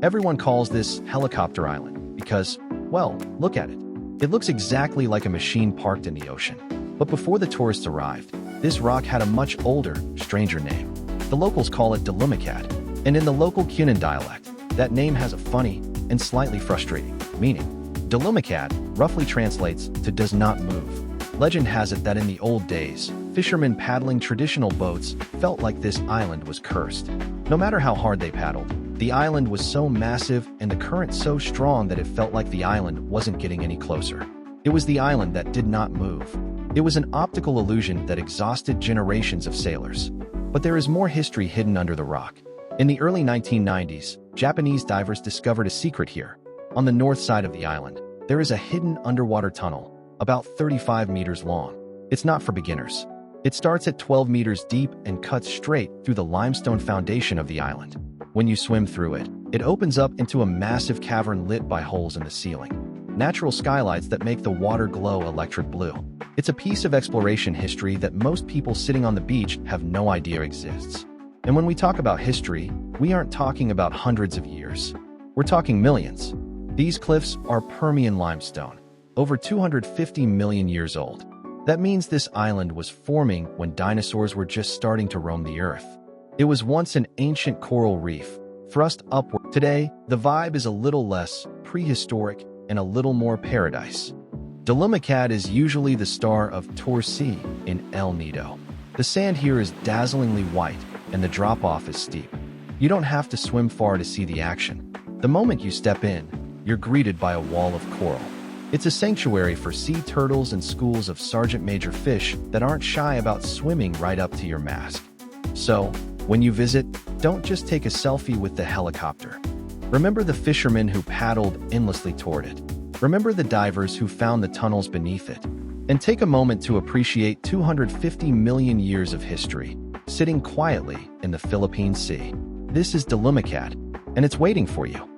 Everyone calls this Helicopter Island because, well, look at it. It looks exactly like a machine parked in the ocean. But before the tourists arrived, this rock had a much older, stranger name. The locals call it Dalumacat, and in the local Cunan dialect, that name has a funny and slightly frustrating meaning. Dalumacat roughly translates to does not move. Legend has it that in the old days, fishermen paddling traditional boats felt like this island was cursed. No matter how hard they paddled, the island was so massive and the current so strong that it felt like the island wasn't getting any closer. It was the island that did not move. It was an optical illusion that exhausted generations of sailors. But there is more history hidden under the rock. In the early 1990s, Japanese divers discovered a secret here. On the north side of the island, there is a hidden underwater tunnel, about 35 meters long. It's not for beginners. It starts at 12 meters deep and cuts straight through the limestone foundation of the island. When you swim through it, it opens up into a massive cavern lit by holes in the ceiling. Natural skylights that make the water glow electric blue. It's a piece of exploration history that most people sitting on the beach have no idea exists. And when we talk about history, we aren't talking about hundreds of years. We're talking millions. These cliffs are Permian limestone, over 250 million years old. That means this island was forming when dinosaurs were just starting to roam the earth. It was once an ancient coral reef, thrust upward. Today, the vibe is a little less prehistoric and a little more paradise. Dalumacat is usually the star of Torsi in El Nido. The sand here is dazzlingly white and the drop-off is steep. You don't have to swim far to see the action. The moment you step in, you're greeted by a wall of coral. It's a sanctuary for sea turtles and schools of sergeant major fish that aren't shy about swimming right up to your mask. So, when you visit, don't just take a selfie with the helicopter. Remember the fishermen who paddled endlessly toward it. Remember the divers who found the tunnels beneath it. And take a moment to appreciate 250 million years of history, sitting quietly in the Philippine Sea. This is Dalumacat, and it's waiting for you.